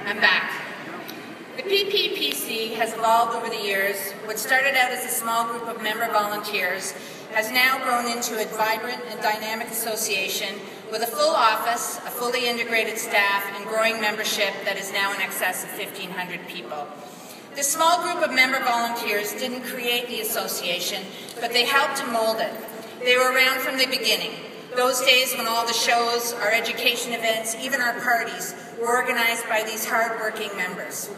I'm back. The PPPC has evolved over the years. What started out as a small group of member volunteers has now grown into a vibrant and dynamic association with a full office, a fully integrated staff, and growing membership that is now in excess of 1,500 people. This small group of member volunteers didn't create the association, but they helped to mold it. They were around from the beginning. Those days when all the shows, our education events, even our parties were organized by these hard-working members.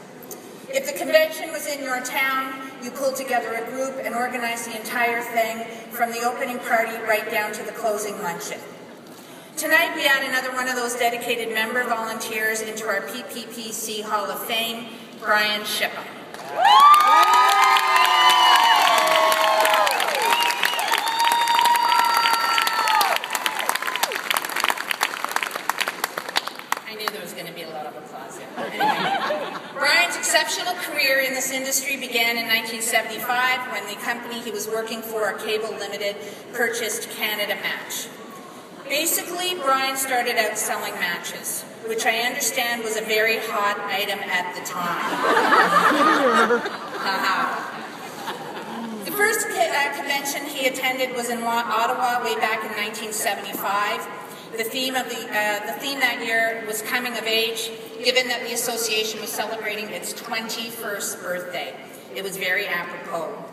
If the convention was in your town, you pulled together a group and organized the entire thing from the opening party right down to the closing luncheon. Tonight we add another one of those dedicated member volunteers into our PPPC Hall of Fame, Brian Shipham. I knew there was going to be a lot of applause there. Anyway, Brian's exceptional career in this industry began in 1975 when the company he was working for, Cable Limited, purchased Canada Match. Basically, Brian started out selling matches, which I understand was a very hot item at the time. The first convention he attended was in Ottawa way back in 1975. The theme that year was coming of age, given that the association was celebrating its 21st birthday. It was very apropos.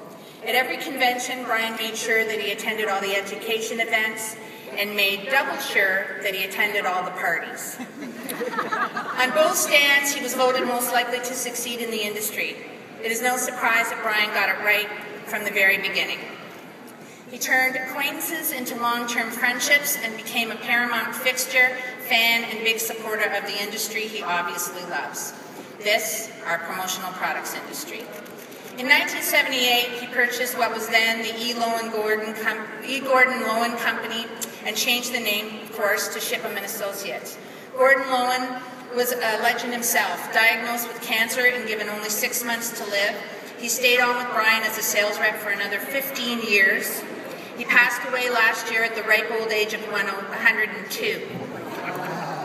At every convention, Brian made sure that he attended all the education events and made double sure that he attended all the parties. On both stands, he was voted most likely to succeed in the industry. It is no surprise that Brian got it right from the very beginning. He turned acquaintances into long-term friendships and became a paramount fixture, fan, and big supporter of the industry he obviously loves. This, our promotional products industry. In 1978, he purchased what was then the E. Gordon Lowen Company and changed the name, of course, to Shipham & Associates. Gordon Lowen was a legend himself, diagnosed with cancer and given only 6 months to live. He stayed on with Brian as a sales rep for another 15 years. He passed away last year at the ripe old age of 102.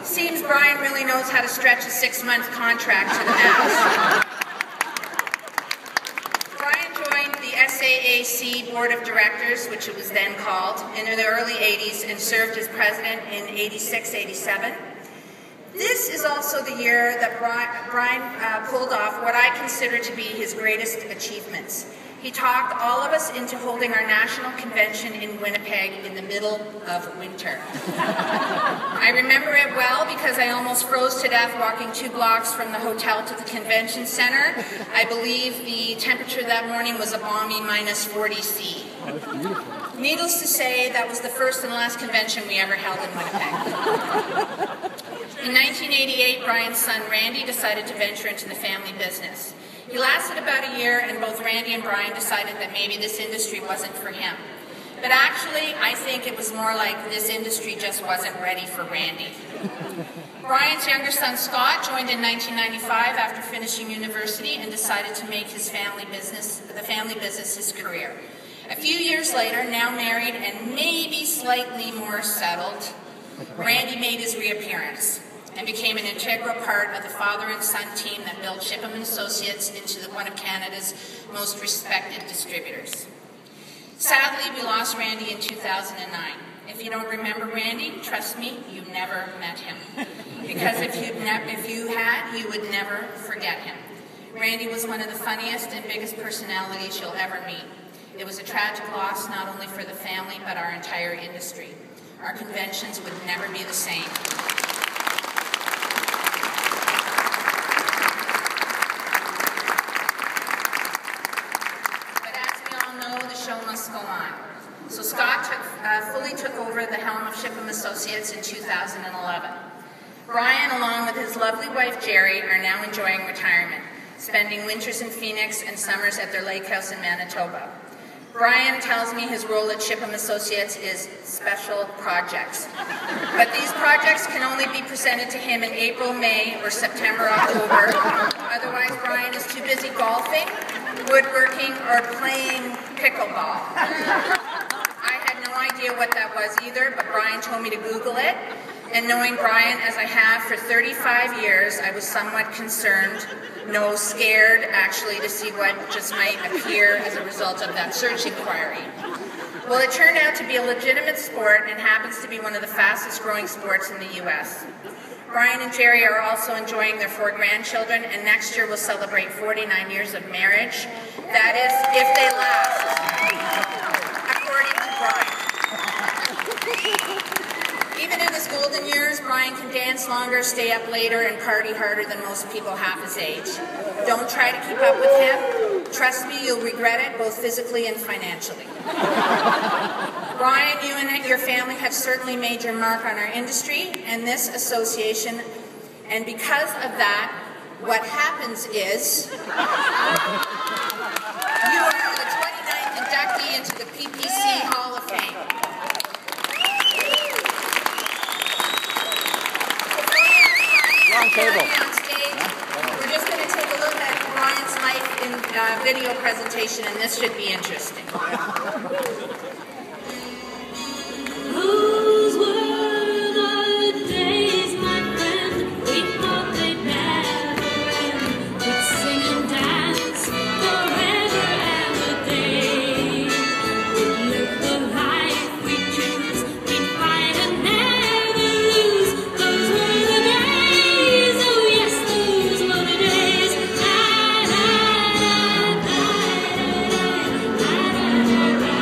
Seems Brian really knows how to stretch a 6-month contract to the max. Brian joined the SAAC Board of Directors, which it was then called, in the early 80s and served as president in 86-87. This is also the year that Brian pulled off what I consider to be his greatest achievements. He talked all of us into holding our national convention in Winnipeg in the middle of winter. I remember it well because I almost froze to death walking 2 blocks from the hotel to the convention center. I believe the temperature that morning was a balmy -40 C. Needless to say, that was the first and last convention we ever held in Winnipeg. In 1988, Brian's son Randy decided to venture into the family business. He lasted about a year, and both Randy and Brian decided that maybe this industry wasn't for him. But actually, I think it was more like this industry just wasn't ready for Randy. Brian's younger son Scott joined in 1995 after finishing university and decided to make his the family business his career. A few years later, now married and maybe slightly more settled, Randy made his reappearance and became an integral part of the father and son team that built Shipham & Associates into one of Canada's most respected distributors. Sadly, we lost Randy in 2009. If you don't remember Randy, trust me, you never met him. Because if you had, you would never forget him. Randy was one of the funniest and biggest personalities you'll ever meet. It was a tragic loss not only for the family, but our entire industry. Our conventions would never be the same. Go on. So Scott fully took over the helm of Shipham Associates in 2011. Brian, along with his lovely wife Jerry, are now enjoying retirement, spending winters in Phoenix and summers at their lake house in Manitoba. Brian tells me his role at Shipham Associates is special projects. But these projects can only be presented to him in April, May, or September, October. Otherwise, Brian is too busy golfing, woodworking, or playing pickleball. I had no idea what that was either, but Brian told me to Google it. And knowing Brian as I have for 35 years, I was somewhat concerned, no, scared actually, to see what just might appear as a result of that search inquiry. Well, it turned out to be a legitimate sport and happens to be one of the fastest growing sports in the U.S. Brian and Jerry are also enjoying their 4 grandchildren, and next year will celebrate 49 years of marriage. That is, if they last, according to Brian. Even in his golden years, Brian can dance longer, stay up later, and party harder than most people half his age. Don't try to keep up with him. Trust me, you'll regret it, both physically and financially. Brian, you and your family have certainly made your mark on our industry and this association, and because of that, what happens is you are the 29th inductee into the PPC Hall of Fame. Table. On stage, we're just going to take a look at Brian's life in video presentation, and this should be interesting. Those were the days, my friend, we thought they'd never end. We'd sing and dance forever and a day. We'd live the life we choose, we'd fight and never lose. Those were the days, oh yes, those were the days. La, la, la, la, la, la, la, la, la.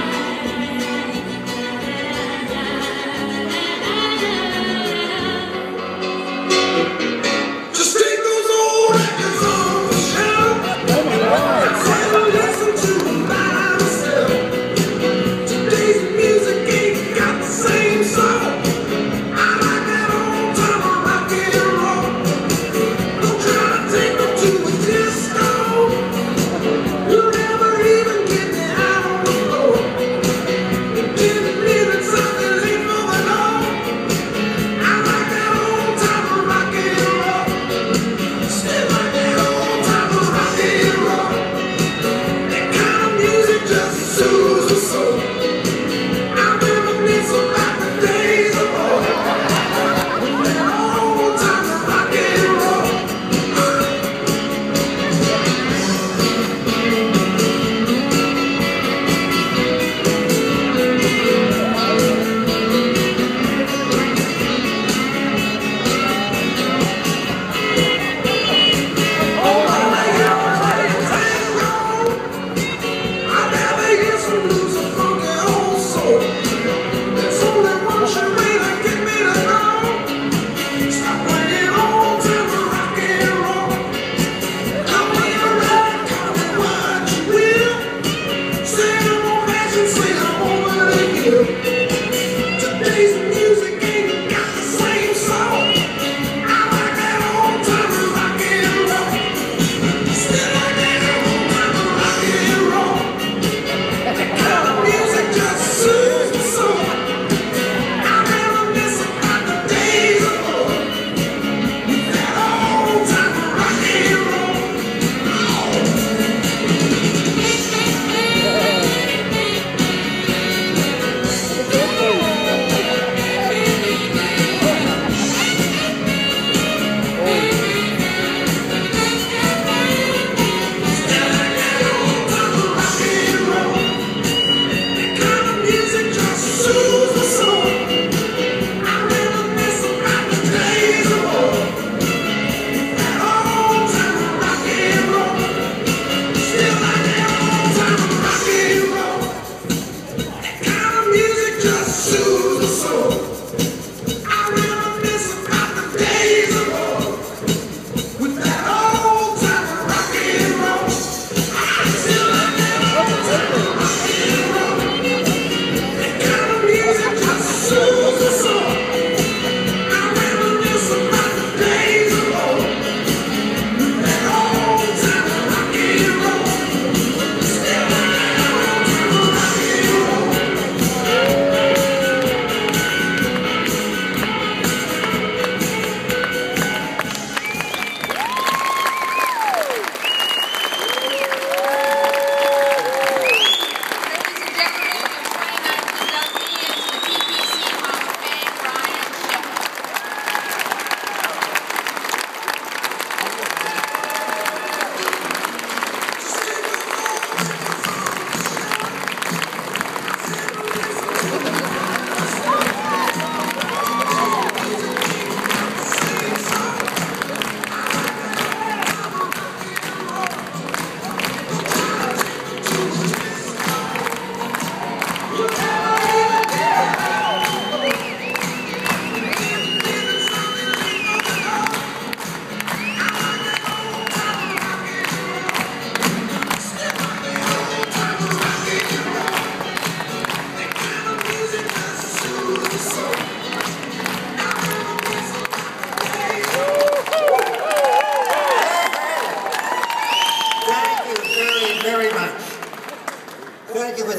Thank you for this.